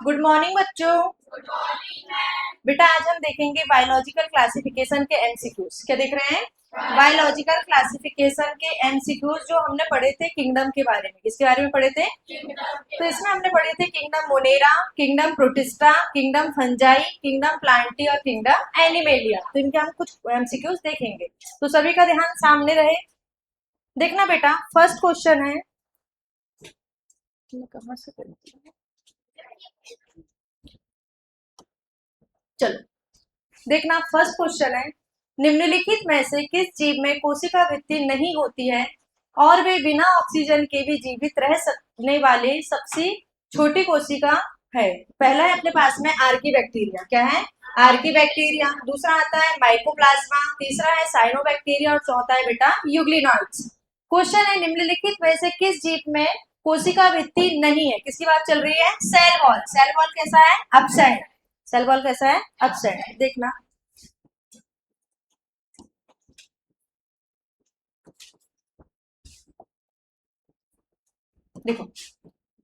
Good morning बच्चों। बेटा आज हम देखेंगे बायोलॉजिकल क्लासिफिकेशन के एमसीक्यूज। क्या देख रहे हैं? बायोलॉजिकल क्लासिफिकेशन के एमसीक्यूज जो हमने पढ़े थे किंगडम के बारे में। किसके बारे में पढ़े थे? तो इसमें हमने पढ़े थे kingdom Monera, kingdom protista, kingdom fungi, kingdom Plantae और किंगडम एनिमेलिया। तो इनके हम कुछ एमसीक्यूज देखेंगे, तो सभी का ध्यान सामने रहे। देखना बेटा, फर्स्ट क्वेश्चन है, कहां से चलो देखना, फर्स्ट क्वेश्चन है, निम्नलिखित में से किस जीव में कोशिका वृद्धि नहीं होती है और वे बिना ऑक्सीजन के भी जीवित रह सकने वाली सबसे छोटी कोशिका है? पहला है अपने पास में आर्की बैक्टीरिया। क्या है? Archie bacteria. दूसरा आता है माइकोप्लाज्मा, तीसरा है साइनोबैक्टीरिया और चौथा है बेटा यूग्लिनॉइड्स। क्वेश्चन है, निम्नलिखित में से किस जीव में कोशिका वृद्धि नहीं है? किसकी बात चल रही है? Cell wall. सेल वॉल कैसा है? अपसाइड। सेल वॉल कैसा है? अपसाइड। देखना, देखो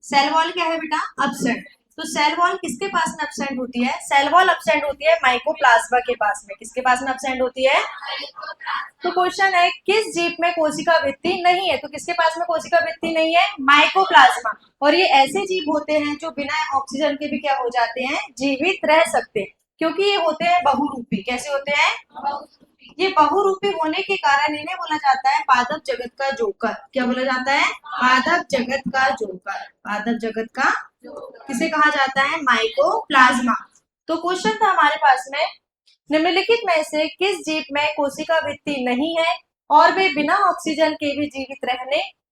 सेल वॉल क्या है बेटा? अपसेंट। तो सेल वॉल किसके पास में अपसेंट होती है? सेल वॉल अपसेंट होती है माइकोप्लाज्मा के पास में। किसके पास में अपसेंट होती है? तो क्वेश्चन है, किस जीव में कोशिका वृद्धि नहीं है? तो किसके पास में कोशिका वृद्धि नहीं है? माइकोप्लाज्मा। और ये ऐसे जीव होते हैं जो बिना ऑक्सीजन के भी क्या हो जाते हैं? जीवित रह सकते हैं, क्योंकि ये होते हैं बहुरूपी। कैसे होते हैं? ये बहुरूपी होने के कारण इन्हें बोला जाता है पादप जगत का जोकर। क्या बोला जाता है? पादप जगत का जोकर। पादप जगत का किसे कहा जाता है? माइकोप्लाज्मा। तो क्वेश्चन था हमारे पास में, निम्नलिखित में से किस जीव में कोशिका वृद्धि नहीं है और वे बिना ऑक्सीजन के भी जीवित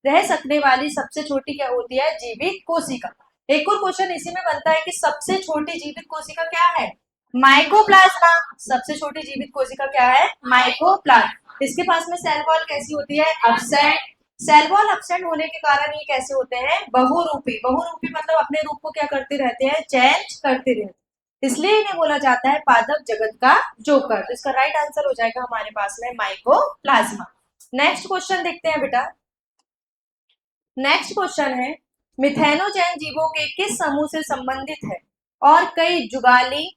रह सकने वाली सबसे छोटी क्या होती है? जीवित कोशिका। एक और क्वेश्चन इसी में बनता है कि सबसे छोटी जीवित कोशिका क्या है? माइकोप्लाज्मा। सबसे छोटी जीवित कोशिका क्या है? माइकोप्लाज्मा। इसके पास में सेल वॉल कैसी होती है? अपसेंट। सेल वॉल अपसेंट होने के कारण ये कैसे होते हैं? बहुरूपी। बहुरूपी मतलब अपने रूप को क्या करते रहते हैं? चेंज करते रहते हैं। इसलिए इन्हें बोला जाता है पादप जगत का जोकर। तो इसका राइट आंसर हो जाएगा हमारे पास में माइकोप्लाज्मा। नेक्स्ट क्वेश्चन देखते हैं बेटा। नेक्स्ट क्वेश्चन है, मिथेनोजैन जीवों के किस समूह से संबंधित है और कई जुगाली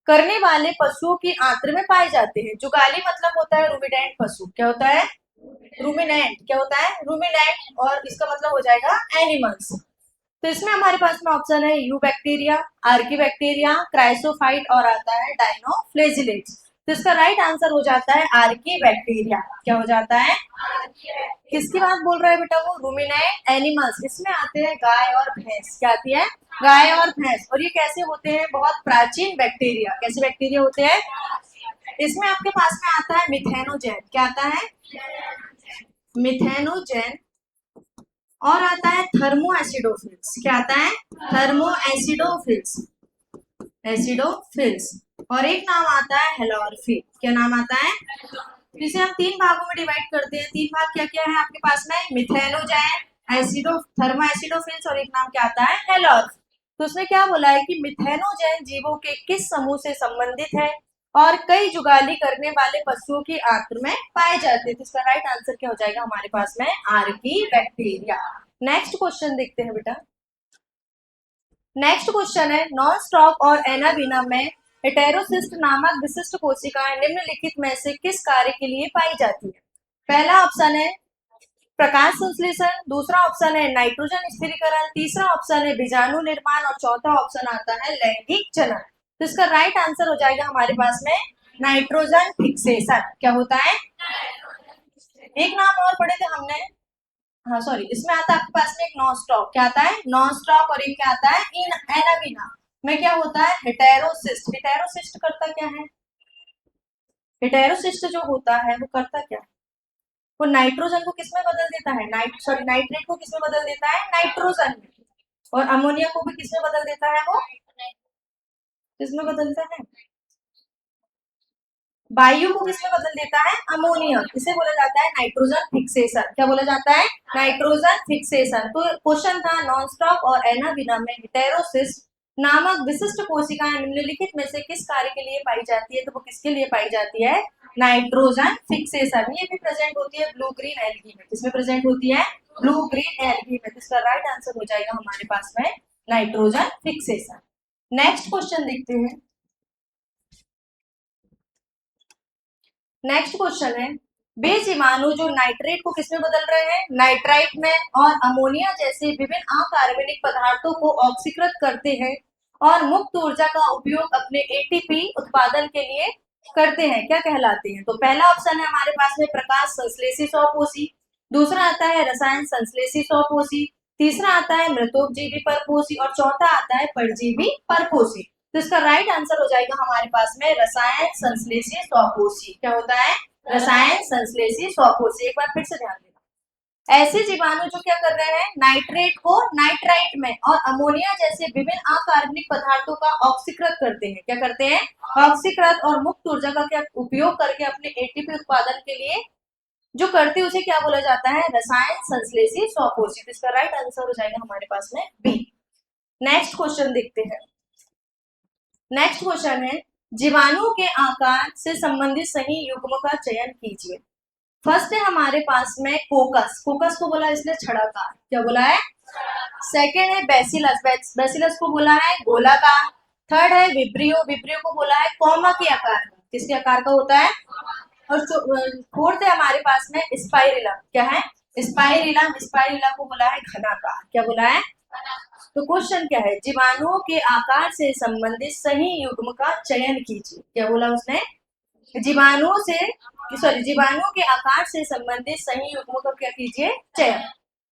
करने वाले पशुओं की आंत्र में पाए जाते हैं? जुगाली मतलब होता है रूमिनेंट पशु। क्या होता है? रूमिनेंट। क्या होता है? रूमिनेंट। और इसका मतलब हो जाएगा एनिमल्स। तो इसमें हमारे पास में ऑप्शन है you bacteria, Archie bacteria, chrysophyte और आता है डाइनोफ्लेजिलेट्स। तो इसका राइट आंसर हो जाता है आर्की बैक्टीरिया। क्या हो जाता है? किसकी बात बोल रहा है बेटा? वो रूमिनेंट एनिमल्स। इसमें आते हैं गाय और भैंस। क्या आती है? गाय और भैंस। और ये कैसे होते हैं? बहुत प्राचीन बैक्टीरिया। कैसे बैक्टीरिया होते हैं? इसमें आपके पास में आता है मिथेनोजेन। क्या आता है? मिथेनोजेन। और आता है थर्मो एसिडोफिल्स। क्या आता है? Thermo acidophils. एसिडोफिल्स। और एक नाम आता है हेलोरफिल। क्या नाम आता है? जिसे हम तीन भागों में डिवाइड करते हैं। तीन भाग क्या क्या है आपके पास में? मिथेनोजैन, एसिडो थर्मो एसिडोफिल्स और एक नाम क्या आता है? हेलोरफिल। तो उसने क्या बोला है कि मिथेनोजैन जीवों के किस समूह से संबंधित है और कई जुगाली करने वाले पशुओं की आंत्र में पाए जाते हैं? तो इसका राइट आंसर क्या हो जाएगा हमारे पास में? Archie bacteria. नेक्स्ट क्वेश्चन देखते हैं बेटा। नेक्स्ट क्वेश्चन है, नॉन स्टॉप और एनाबीना में हेटेरोसिस्ट नामक विशिष्ट कोशिकाएं निम्नलिखित में से किस कार्य के लिए पाई जाती है? पहला ऑप्शन है प्रकाश संश्लेषण, दूसरा ऑप्शन है नाइट्रोजन स्थिरीकरण, तीसरा ऑप्शन है बीजाणु निर्माण और चौथा ऑप्शन आता है लैंगिक जनन। तो इसका राइट आंसर हो जाएगा हमारे पास में नाइट्रोजन फिक्सेशन। क्या होता है? एक नाम और पढ़े थे हमने, हाँ सॉरी, इसमें आता है आपके पास में एक नॉन स्टॉप। क्या आता है? Non stop. और एक क्या आता है? इन एनाबीना में क्या होता है? हेटेरोसिस्ट। हेटेरोसिस्ट करता क्या है? हेटेरोसिस्ट जो होता है वो करता क्या है? वो नाइट्रोजन को किसमें बदल देता है? नाइट्रेट को किसमें बदल देता है? नाइट्रोजन में। और अमोनिया को भी किसमें बदल देता है? वो किसमें बदलता है? वायु को किसमें बदल देता है? अमोनिया। इसे बोला जाता है नाइट्रोजन फिक्सेशन। क्या बोला जाता है? Nitrogen fixation. तो क्वेश्चन था नॉनस्टॉप और एनाबिना में हेटेरोसिस्ट नामक विशिष्ट कोशिकाएं निम्नलिखित में से किस कार्य के लिए पाई जाती है? तो वो किसके लिए पाई जाती है? Nitrogen fixation. ये भी प्रेजेंट होती है ब्लू ग्रीन एल्गी में। किसमें प्रेजेंट होती है? ब्लू ग्रीन एल्गी में। इसका राइट आंसर हो जाएगा हमारे पास में नाइट्रोजन फिक्सेशन। नेक्स्ट क्वेश्चन देखते हैं। नेक्स्ट क्वेश्चन है, वे जीवाणु जो नाइट्रेट को किसमें बदल रहे हैं, नाइट्राइट में, और अमोनिया जैसे विभिन्न अकार्बनिक पदार्थों को ऑक्सीकृत करते हैं और मुक्त ऊर्जा का उपयोग अपने एटीपी उत्पादन के लिए करते हैं, क्या कहलाते हैं? तो पहला ऑप्शन है हमारे पास में प्रकाश संश्लेषी स्वपोषी, दूसरा आता है रसायन संश्लेषी स्वपोषी, तीसरा आता है मृतोपजीवी परपोषी और चौथा आता है परजीवी परपोषी। तो इसका राइट आंसर हो जाएगा हमारे पास में रसायन संश्लेषी स्वपोषी। क्या होता है? रसायन संश्लेषी स्वपोषी। एक बार फिर से ध्यान देना, ऐसे जीवाणु जो क्या कर रहे हैं, नाइट्रेट को नाइट्राइट में और अमोनिया जैसे विभिन्न अकार्बनिक पदार्थों का ऑक्सीकृत करते हैं। क्या करते हैं? ऑक्सीकृत और मुक्त ऊर्जा का क्या उपयोग करके अपने एटीपी उत्पादन के लिए जो करते हैं उसे क्या बोला जाता है? रसायन संश्लेषी स्वपोषी। इसका राइट आंसर हो जाएगा हमारे पास में बी। नेक्स्ट क्वेश्चन देखते हैं। नेक्स्ट क्वेश्चन है, जीवाणु के आकार से संबंधित सही युग्म का चयन कीजिए। फर्स्ट है हमारे पास में कोकस, कोकस को बोला इसने छड़ाकार, क्या बोला है? सेकेंड है बेसिलस, बेसिलस को बोला है गोलाकार। थर्ड है विब्रियो, विब्रियो को बोला है कॉमा के आकार का, किसके आकार का होता है? और फोर्थ है हमारे पास में स्पाइरिलम, क्या है? स्पाइरिलम, स्पाइरिलम को बोला है घनाकार, क्या बोला है? तो क्वेश्चन क्या है, जीवाणुओं के आकार से संबंधित सही युग्म का चयन कीजिए। क्या बोला उसने? जीवाणुओं से जीवाणुओं के आकार से संबंधित सही युग्म का क्या कीजिए? चयन।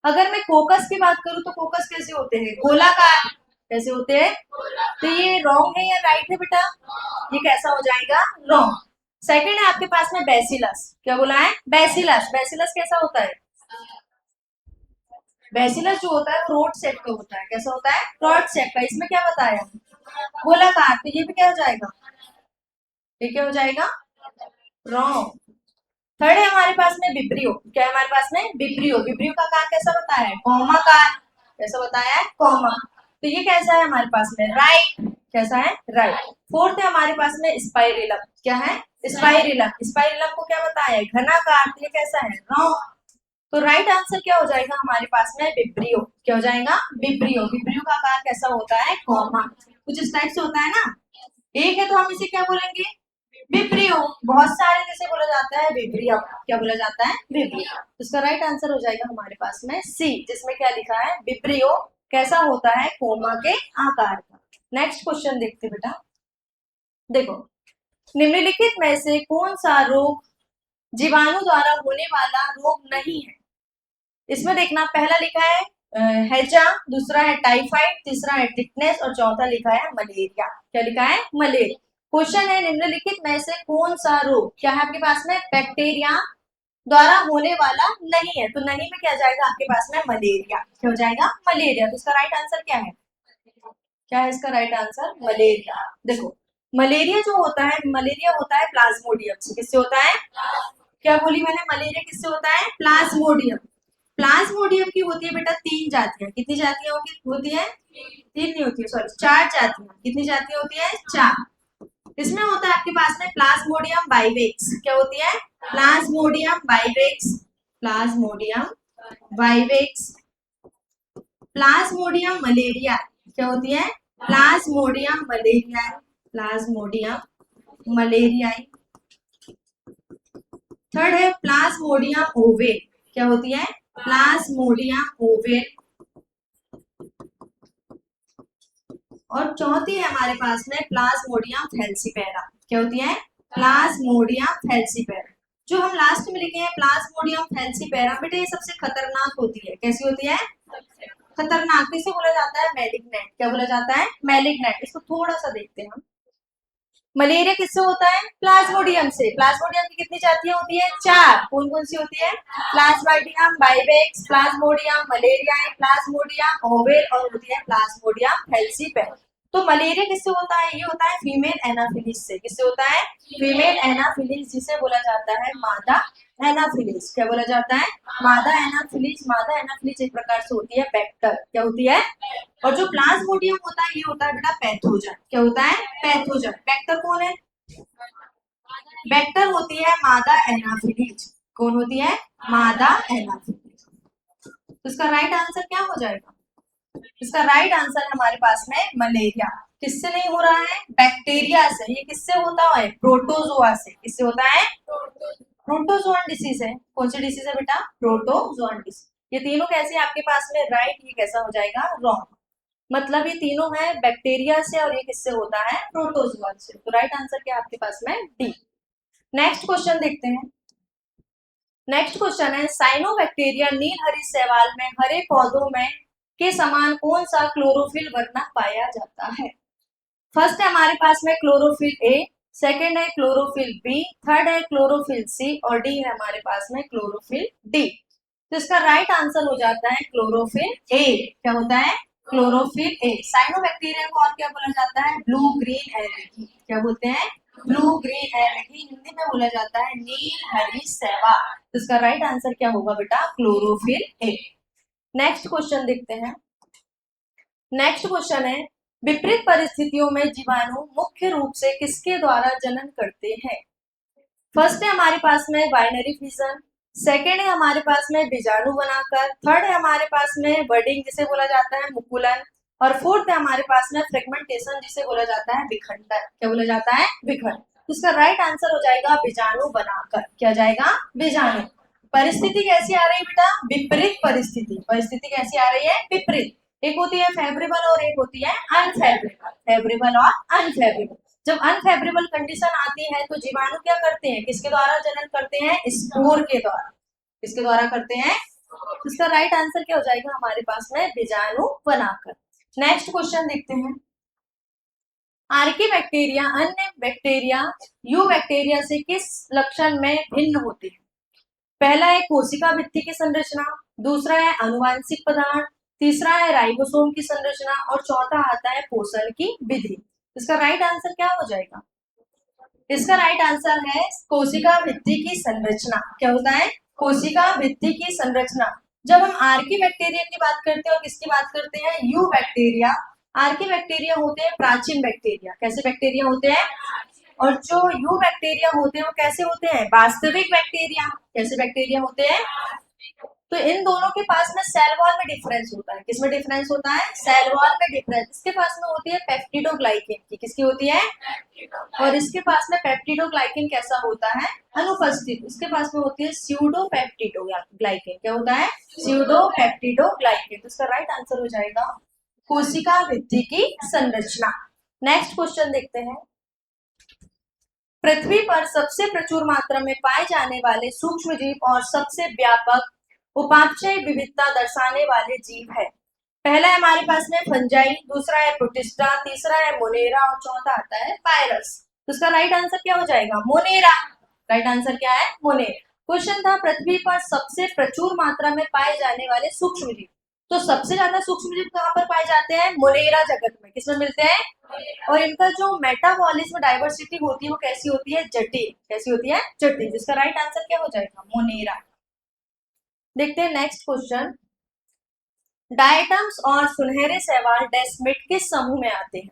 अगर मैं कोकस की बात करूं तो कोकस कैसे होते हैं? गोलाकार। कैसे होते हैं? तो ये रॉन्ग है या राइट है बेटा? ये कैसा हो जाएगा? रॉन्ग। सेकंड है आपके पास में बेसिलस, क्या बोला है? बेसिलस, बेसिलस कैसा होता है? बेसिलस जो होता है वो रोड शेप का होता है। कैसा होता है? रॉड शेप का। इसमें क्या बताया? गोलाकार। तो ये भी क्या हो जाएगा? ये क्या हो जाएगा? रॉन्ग। थर्ड है हमारे पास में विब्रियो, क्या है हमारे पास में? विब्रियो, विब्रियो का आकार कैसा बताया है? कॉमाकार। कैसा बताया है? कॉमा। तो ये कैसा है हमारे पास में? राइट। कैसा है? राइट। फोर्थ है हमारे पास में स्पाइरिलम, क्या है? स्पाइरिलम, स्पाइरिलम को क्या बताया है? घनाकार। तो ये कैसा है? रॉन्ग। तो राइट आंसर क्या हो जाएगा हमारे पास में? विब्रियो। क्या हो जाएगा? विब्रियो, विब्रियो का आकार कैसा होता है? कॉमा। कुछ इस टाइप से होता है ना। एक है तो हम इसे क्या बोलेंगे? विब्रियो। बहुत सारे जैसे बोला जाता है विब्रियम, क्या बोला जाता है? विब्रियो। तो इसका राइट आंसर हो जाएगा हमारे पास में सी, जिसमें क्या लिखा है? विब्रियो कैसा होता है? कोमा के आकार का। नेक्स्ट क्वेश्चन देखते बेटा। देखो, निम्नलिखित में से कौन सा रोग जीवाणु द्वारा होने वाला रोग नहीं है? इसमें देखना, पहला लिखा है हैजा, दूसरा है टाइफाइड, तीसरा है टिटनेस और चौथा लिखा है मलेरिया। क्या लिखा है? मलेरिया। क्वेश्चन है निम्नलिखित में से कौन सा रोग क्या है आपके पास में? बैक्टीरिया द्वारा होने वाला नहीं है। तो नहीं में क्या जाएगा आपके पास में? मलेरिया। क्या हो जाएगा? मलेरिया। तो इसका राइट आंसर क्या है? क्या है इसका राइट आंसर? मलेरिया। देखो, मलेरिया जो होता है, मलेरिया होता है प्लाज्मोडियम से। किससे होता है? क्या बोली मैंने? मलेरिया किससे होता है? प्लाज्मोडियम। प्लाज्मोडियम की होती है बेटा 3 जातियां। कितनी जातियां होती है? 3 नहीं होती है, सॉरी 4 जातियां। कितनी जातियां होती है? 4। इसमें होता है आपके पास में प्लाज्मोडियम बाइवेक्स। क्या होती है? Plasmodium vivax, plasmodium vivax, plasmodium malaria. क्या होती है? Plasmodium malaria, plasmodium malaria. Third है प्लाज्मोडियम ओवे। क्या होती है? Plasmodium ovale. और चौथी है हमारे पास में प्लाज्मोडियम फैल्सीपेरा। क्या होती है? प्लाज्मोडियम फैल्सीपेरा। जो हम लास्ट में लिखे हैं प्लाज्मोडियम फैल्सीपेरा, बेटा ये सबसे खतरनाक होती है। कैसी होती है? खतरनाक। किसे बोला जाता है? मैलिग्नेंट। क्या बोला जाता है? मैलिग्नेंट। इसको थोड़ा सा देखते हैं हम। मलेरिया किससे होता है? प्लाज्मोडियम से। प्लाज्मोडियम की कितनी जातियां होती है? 4। कौन कौन सी होती है? Plasmodium vivax, plasmodium malaria, plasmodium ovale और होती है प्लाज्मोडियम फैल्सीपेरा। तो मलेरिया किससे होता है? ये होता है फीमेल एनाफिलिस से। किससे होता है? फीमेल एनाफिलिस, जिसे बोला जाता है मादा एनाफिलिस। क्या बोला जाता है? मादा एनाफिलिस। मादा एनाफिलिस एक प्रकार से होती है वेक्टर। क्या होती है? और जो प्लाज्मोडियम होता है ये होता है बेटा पैथोजन। क्या होता है? पैथोजन। वेक्टर कौन है? वेक्टर होती है मादा एनाफिलिस। कौन होती है? मादा एनाफिलिस। तो इसका राइट आंसर क्या हो जाएगा? इसका राइट आंसर हमारे पास में मलेरिया। किससे नहीं हो रहा है? बैक्टीरिया से। ये किससे होता है? प्रोटोजोआ से। किससे होता है? प्रोटोजोअन डिसीज है। कौन सी डिसीज है बेटा? Protozoan disease. ये तीनों कैसे आपके पास में? राइट। ये कैसा हो जाएगा? रॉन्ग। मतलब ये तीनों है बैक्टीरिया से और ये किससे होता है? प्रोटोजोआ से। तो राइट आंसर क्या है आपके पास में? डी। नेक्स्ट क्वेश्चन देखते हैं। नेक्स्ट क्वेश्चन है साइनोबैक्टीरिया नील हरी शैवाल में हरे पौधों में के समान कौन सा क्लोरोफिल वर्णक पाया जाता है? फर्स्ट है हमारे पास में क्लोरोफिल ए, सेकेंड है क्लोरोफिल बी, थर्ड है क्लोरोफिल सी और डी है हमारे पास में क्लोरोफिल डी। तो इसका राइट आंसर हो जाता है क्लोरोफिल ए। क्या होता है? Chlorophyll A. साइनोबैक्टीरिया को और क्या बोला जाता है? Blue green algae. क्या बोलते हैं? Blue green algae. हिंदी में बोला जाता है नील हरी शैवाल। तो इसका राइट आंसर क्या होगा बेटा? Chlorophyll A. नेक्स्ट क्वेश्चन देखते हैं। नेक्स्ट क्वेश्चन है विपरीत परिस्थितियों में जीवाणु मुख्य रूप से किसके द्वारा जनन करते हैं? फर्स्ट है हमारे पास में बाइनरी फिजन, सेकेंड है हमारे पास में बीजाणु बनाकर, थर्ड है हमारे पास में बर्डिंग जिसे बोला जाता है मुकुलन और फोर्थ है हमारे पास में फ्रेगमेंटेशन जिसे बोला जाता है विखंडन। क्या बोला जाता है? विखंडन। इसका राइट आंसर हो जाएगा बीजाणु बनाकर। क्या जाएगा? बीजाणु। परिस्थिति कैसी आ रही है बेटा? विपरीत परिस्थिति। परिस्थिति कैसी आ रही है? विपरीत। एक होती है फेवरेबल और एक होती है अनफेवरेबल। फेवरेबल और अनफेवरेबल। जब अनफेवरेबल कंडीशन आती है तो जीवाणु क्या करते हैं? किसके द्वारा जनन करते हैं? स्पोर के द्वारा। किसके द्वारा करते हैं? इसका राइट आंसर क्या हो जाएगा हमारे पास में? बीजाणु बनाकर। नेक्स्ट क्वेश्चन देखते हैं। आर्की बैक्टीरिया अन्य बैक्टीरिया यू बैक्टीरिया से किस लक्षण में भिन्न होते हैं? पहला है कोशिका भित्ति की संरचना, दूसरा है आनुवांशिक पदार्थ, तीसरा है राइबोसोम की संरचना और चौथा आता है पोषण की विधि। इसका राइट आंसर क्या हो जाएगा? इसका राइट आंसर है कोशिका भित्ति की संरचना। क्या होता है? कोशिका भित्ति की संरचना। जब हम आर्की बैक्टीरिया की बात करते हैं और किसकी बात करते हैं? You bacteria. आर्की बैक्टीरिया होते हैं प्राचीन बैक्टीरिया। कैसे बैक्टीरिया होते हैं? और जो यू बैक्टीरिया होते हैं वो कैसे होते हैं? वास्तविक बैक्टीरिया। कैसे बैक्टीरिया होते हैं? तो इन दोनों के पास में सेल वॉल में डिफरेंस होता है। किसमें डिफरेंस होता है? सेल वॉल में डिफरेंस। इसके पास में होती है पेप्टिडोग्लाइकेन की। किसकी होती है? और इसके पास में पेप्टिडोग्लाइकेन कैसा होता है? अनुपस्थित। इसके पास में होती है स्यूडो पेप्टिडोग्लाइकेन। क्या होता है? Pseudo peptidoglycan. तो इसका राइट आंसर हो जाएगा कोशिका भित्ति की संरचना। नेक्स्ट क्वेश्चन देखते हैं। पृथ्वी पर सबसे प्रचुर मात्रा में पाए जाने वाले सूक्ष्म जीव और सबसे व्यापक उपापचय विविधता दर्शाने वाले जीव है। पहला है हमारे पास में फंजाई, दूसरा है प्रोटिस्टा, तीसरा है मोनेरा और चौथा आता है पायरस। तो इसका राइट आंसर क्या हो जाएगा? मोनेरा। राइट आंसर क्या है? मोनेरा। क्वेश्चन था पृथ्वी पर सबसे प्रचुर मात्रा में पाए जाने वाले सूक्ष्म जीव। तो सबसे ज्यादा सूक्ष्म जीव कहाँ पर पाए जाते हैं? मोनेरा जगत में। किसमें मिलते हैं? और इनका जो मेटाबॉलिज्म डाइवर्सिटी होती है वो कैसी होती है? जटिल। कैसी होती है? जटिल। जिसका राइट आंसर क्या हो जाएगा? मोनेरा। देखते हैं नेक्स्ट क्वेश्चन। डायटम्स और सुनहरे शैवाल डेस्मिड किस समूह में आते हैं?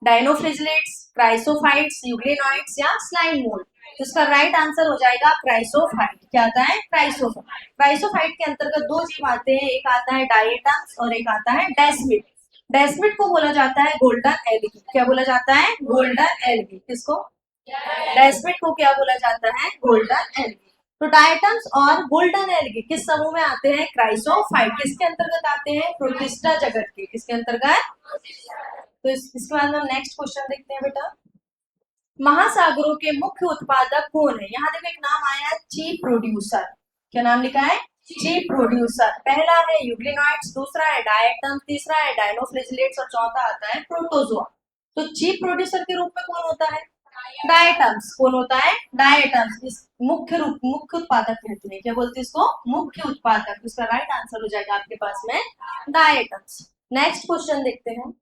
डायनोफ्लिजलेट्स, क्राइसोफाइट्स, यूग्लिनॉइड्स या स्लाइम मोल्ड। तो इसका राइट आंसर हो जाएगा क्राइसोफाइट। क्या आता है? क्राइसोफाइट। क्राइसोफाइट के अंतर्गत दो जीव आते हैं, एक आता है डायटम्स और एक आता है डेस्मिड। डेस्मिड को बोला जाता है गोल्डन एल्गी। क्या बोला जाता है? Golden algae. किसको? डेस्मिड को क्या बोला जाता है? Golden algae. तो डायटम्स और गोल्डन एल्गी किस समूह में आते हैं? क्राइसोफाइट। किसके अंतर्गत आते हैं? प्रोटिस्टा जगत के। किसके अंतर्गत? तो इसके बाद हम नेक्स्ट क्वेश्चन देखते हैं बेटा। महासागरों के मुख्य उत्पादक कौन है? यहाँ देखो एक नाम आया है चीफ प्रोड्यूसर। क्या नाम लिखा है? Chief producer. पहला है यूग्लिनॉइड्स, दूसरा है डायटम, तीसरा है डायनोफ्लिजलेट्स और चौथा आता है प्रोटोजोआ। तो चीफ प्रोड्यूसर के रूप में कौन होता है? डायटम्स। कौन होता है? डायटम्स। इस मुख्य उत्पादक कहते हैं। क्या बोलते हैं इसको? मुख्य उत्पादक। इसका राइट आंसर हो जाएगा आपके पास में डायटम्स। नेक्स्ट क्वेश्चन देखते हैं।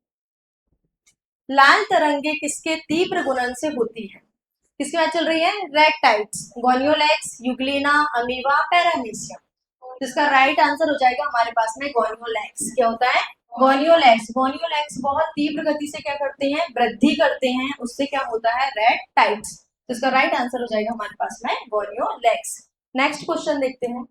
लाल तरंगे किसके तीव्र गुणन से होती है? किसकी बात चल रही है? रेक्टाइट्स, गोनियोलैक्स, यूग्लिना, अमीबा, पैरामीशियम। इसका राइट आंसर हो जाएगा हमारे पास में गोनियोलैक्स। क्या होता है? गोनियोलैक्स। गोनियोलैक्स बहुत तीव्र गति से क्या करते हैं? वृद्धि करते हैं। उससे क्या होता है? रेक्टाइट्स। तो इसका राइट आंसर हो जाएगा हमारे पास में गोनियोलैक्स। नेक्स्ट क्वेश्चन देखते हैं।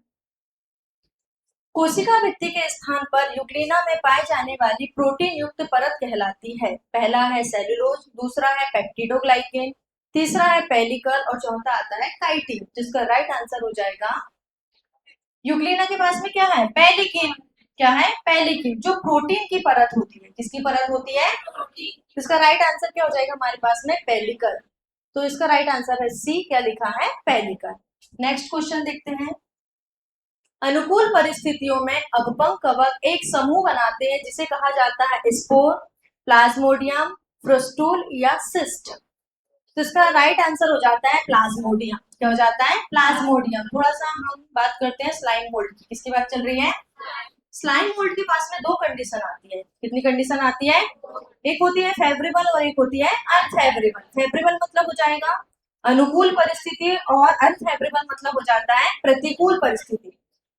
कोशिका भित्ति के स्थान पर यूग्लिना में पाई जाने वाली प्रोटीन युक्त परत कहलाती है। पहला है सेलुलोज, दूसरा है पेप्टिडोग्लाइकेन, तीसरा है पेलिकल और चौथा आता है काइटिन, जिसका राइट आंसर हो जाएगा यूग्लिना के पास में क्या है, पेलिकिन। क्या है, पेलिकिन, जो प्रोटीन की परत होती है। किसकी परत होती है, इसका राइट आंसर क्या हो जाएगा हमारे पास में, पेलिकल। तो इसका राइट आंसर है सी, क्या लिखा है, पेलिकल। नेक्स्ट क्वेश्चन देखते हैं। अनुकूल परिस्थितियों में अगपंग कवक एक समूह बनाते हैं जिसे कहा जाता है स्पोर, प्लाज्मोडियम, फ्रुस्टूल या सिस्ट। तो इसका राइट आंसर हो जाता है प्लाज्मोडियम। क्या हो जाता है, प्लाज्मोडियम। थोड़ा सा हम बात करते हैं स्लाइम मोल्ड की। किसकी बात चल रही है, स्लाइम मोल्ड के पास में दो कंडीशन आती है। कितनी कंडीशन आती है, एक होती है फेवरेबल और एक होती है अनफेवरेबल। फेवरेबल मतलब हो जाएगा अनुकूल परिस्थिति और अनफेवरेबल मतलब हो जाता है प्रतिकूल परिस्थिति।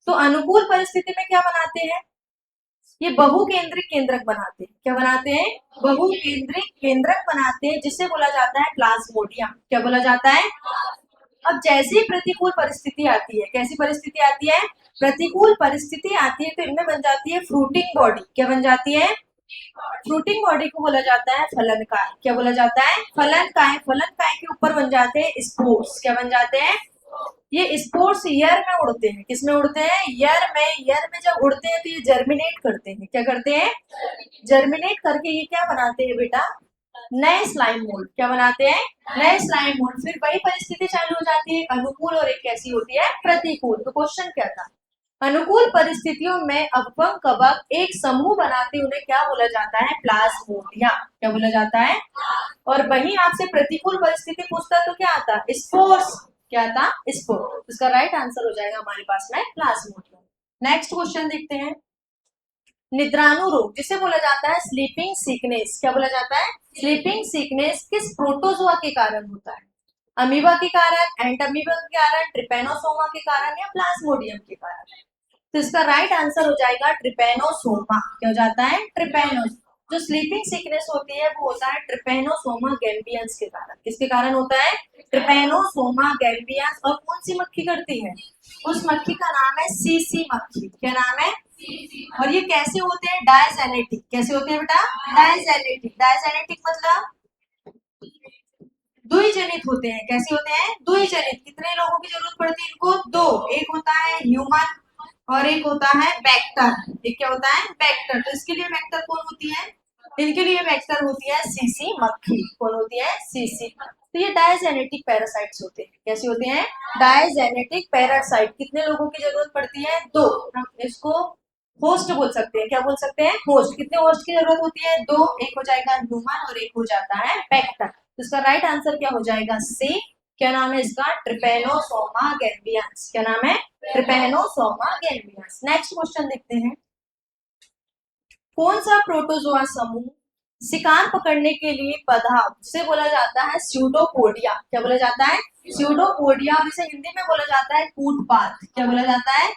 तो अनुकूल परिस्थिति में क्या बनाते हैं, ये बहुकेंद्रिक केंद्रक बनाते हैं। क्या बनाते हैं, बहुकेंद्रिक केंद्रक बनाते हैं, जिसे बोला जाता है प्लाज्मोडियम। क्या बोला जाता है। अब जैसी प्रतिकूल परिस्थिति आती है, कैसी परिस्थिति आती है, प्रतिकूल परिस्थिति आती है, तो इनमें बन जाती है फ्रूटिंग बॉडी। क्या बन जाती है, फ्रूटिंग बॉडी को बोला जाता है फलनकाय। क्या बोला जाता है, फलनकाय। फलनकाय के ऊपर बन जाते हैं स्पोर्स। क्या बन जाते हैं, ये स्पोर्स एयर में उड़ते हैं। किस में उड़ते हैं, एयर में। एयर में जब उड़ते हैं तो ये जर्मिनेट करते हैं। क्या करते हैं, जर्मिनेट करके ये क्या बनाते हैं बेटा, नए स्लाइम मोल्ड। क्या बनाते हैं, नए स्लाइम मोल्ड। फिर वही परिस्थिति चालू हो जाती है अनुकूल और एक कैसी होती है, प्रतिकूल। तो क्वेश्चन क्या था, अनुकूल परिस्थितियों में अगपंग कवक एक समूह बनाते उन्हें क्या बोला जाता है, प्लाज्मोडियम। क्या बोला जाता है। और वही आपसे प्रतिकूल परिस्थिति पूछता तो क्या आता, स्पोर्स। क्या था, स्पोर। इसका राइट आंसर हो जाएगा हमारे पास में प्लाज्मोडियम। नेक्स्ट क्वेश्चन देखते हैं। निद्राणु रोग जिसे बोला जाता है स्लीपिंग सिकनेस। क्या बोला जाता है, स्लीपिंग सिकनेस किस प्रोटोजोआ के कारण होता है, अमीबा के कारण, एंड अमीबा के कारण, ट्रिपेनोसोमा के कारण या प्लाज्मोडियम के कारण। तो इसका राइट आंसर हो जाएगा ट्रिपेनोसोमा। क्या हो जाता है, ट्रिपेनोस। जो स्लीपिंग सिकनेस होती है वो होता है ट्रिपेनोसोमा गैम्बियंस के कारण। किसके कारण होता है, ट्रिपेनोसोमा गैम्बियंस। और कौन सी मक्खी करती है, उस मक्खी का नाम है सीसी मक्खी। क्या नाम है, और ये कैसे होते हैं, डायजेनेटिक। कैसे होते हैं बेटा, डायजेनेटिक। डायजेनेटिक मतलब द्विजनित होते हैं। कैसे होते हैं, द्विजनित। कितने लोगों की जरूरत पड़ती है इनको, दो। एक होता है ह्यूमन और एक होता है वेक्टर। एक क्या होता है, वेक्टर। तो इसके लिए वेक्टर कौन होती है, इनके लिए वेक्टर होती है सीसी मक्खी। कौन होती है, सीसी। तो ये डायजेनेटिक पैरासाइट्स होते हैं। कैसे होते हैं, डायजेनेटिक पैरासाइट। कितने लोगों की जरूरत पड़ती है, दो। हम इसको होस्ट बोल सकते हैं। क्या बोल सकते हैं, होस्ट। कितने होस्ट की जरूरत होती है, दो। एक हो जाएगा ह्यूमन और एक हो जाता है वेक्टर। तो इसका राइट आंसर क्या हो जाएगा, सी। क्या नाम है इसका, ट्रिपेनोसोमा गैम्बियंस। क्या नाम है, ट्रिपेनोसोमा गैम्बियंस। नेक्स्ट क्वेश्चन देखते हैं। कौन सा प्रोटोजोआ समूह शिकार पकड़ने के लिए बधा, जिसे बोला जाता है स्यूडोपोडिया। क्या बोला जाता है, स्यूडोपोडिया। और इसे हिंदी में बोला जाता है कूटपात। क्या बोला जाता है,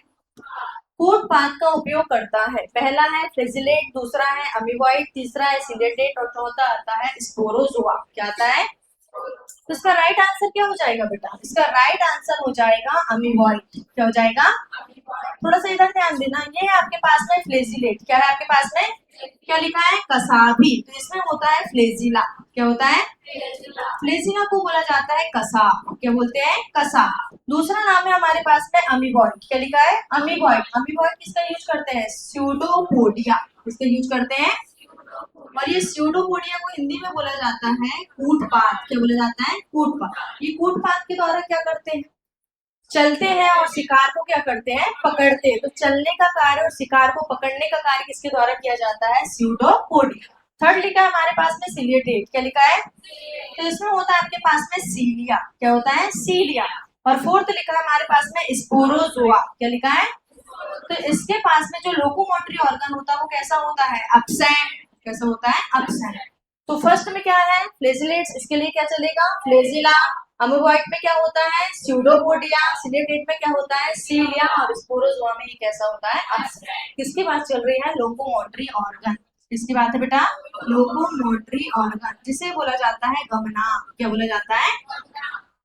कूटपात का उपयोग करता है। पहला है फ्लैजिलेट, दूसरा है अमीबॉइड, तीसरा है सिलेटेट और चौथा आता है स्पोरोजोआ। क्या आता है, तो इसका राइट आंसर क्या हो जाएगा बेटा, इसका राइट आंसर हो जाएगा अमीबॉइड। क्या हो जाएगा, थोड़ा सा इधर ध्यान देना। ये है आपके पास में फ्लैजिलेट। क्या है आपके पास में, क्या लिखा है, कसाभी। तो इसमें होता है फ्लैजिला। क्या होता है, फ्लैजिला को बोला जाता है कसा। क्या बोलते हैं, कसा। दूसरा नाम है हमारे पास में अमीबॉइड। क्या लिखा है, अमीबॉइड। अमीबॉइड किसका यूज करते हैं, स्यूडोपोडिया। किसका यूज करते हैं, और ये स्यूडोपोडिया को हिंदी में बोला जाता है कूटपात। क्या बोला जाता है, कूटपात। ये कूटपात के द्वारा क्या करते हैं, चलते हैं और शिकार को क्या करते हैं, पकड़ते हैं। तो चलने का कार्य और शिकार को पकड़ने का कार्य किसके द्वारा किया जाता है, स्यूडोपोडिया। थर्ड लिखा है हमारे पास में सिलिएटेट। क्या लिखा है, तो इसमें होता है आपके पास में सीलिया। क्या होता है, सीलिया। और फोर्थ लिखा है हमारे पास में स्पोरोजोआ। क्या लिखा है, तो इसके पास में जो लोकोमोटरी ऑर्गन होता है वो कैसा होता है, अब्सेंट। कैसा होता है, अब्सेंट। तो फर्स्ट में क्या है, फ्लैजिलेट्स। इसके लिए क्या चलेगा, फ्लैजिला। अमीबॉइड में क्या होता है, स्यूडोपोडिया। सिलेटेट में क्या होता है, सीलिया। और स्पोरोजोआ में ये कैसा होता है, अब्सेंट। किसकी बात चल रही है, लोकोमोटरी ऑर्गन। किसकी बात है बेटा, लोकोमोटरी ऑर्गन, जिसे बोला जाता है गमनांक। क्या बोला जाता है,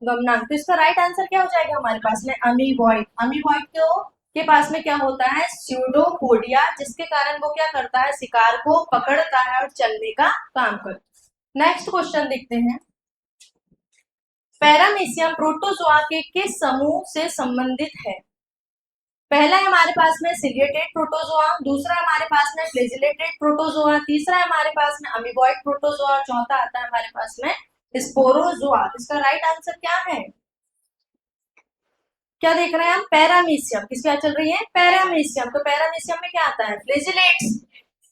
गमनांक। तो इसका राइट आंसर क्या हो जाएगा हमारे पास में, अमीबॉइड। अमीबॉइड को के पास में क्या होता है, स्यूडोपोडिया, जिसके कारण वो क्या करता है, शिकार को पकड़ता है और चलने का काम करता है। नेक्स्ट क्वेश्चन देखते हैं, पैरामीशियम प्रोटोजोआ के किस समूह से संबंधित है? पहला है हमारे पास में सिलिएटेड प्रोटोजोआ, दूसरा हमारे पास में फ्लैजिलेटेड प्रोटोजोआ, तीसरा है हमारे पास में अमीबॉइड प्रोटोजोआ, चौथा आता है हमारे पास में स्पोरोजोआ। इसका राइट आंसर क्या है? क्या देख रहे हैं हम, पैरामीशियम, किसकी बात चल रही है, पैरामीशियम। तो पैरामीशियम में क्या आता है, फ्लैजिलेट्स।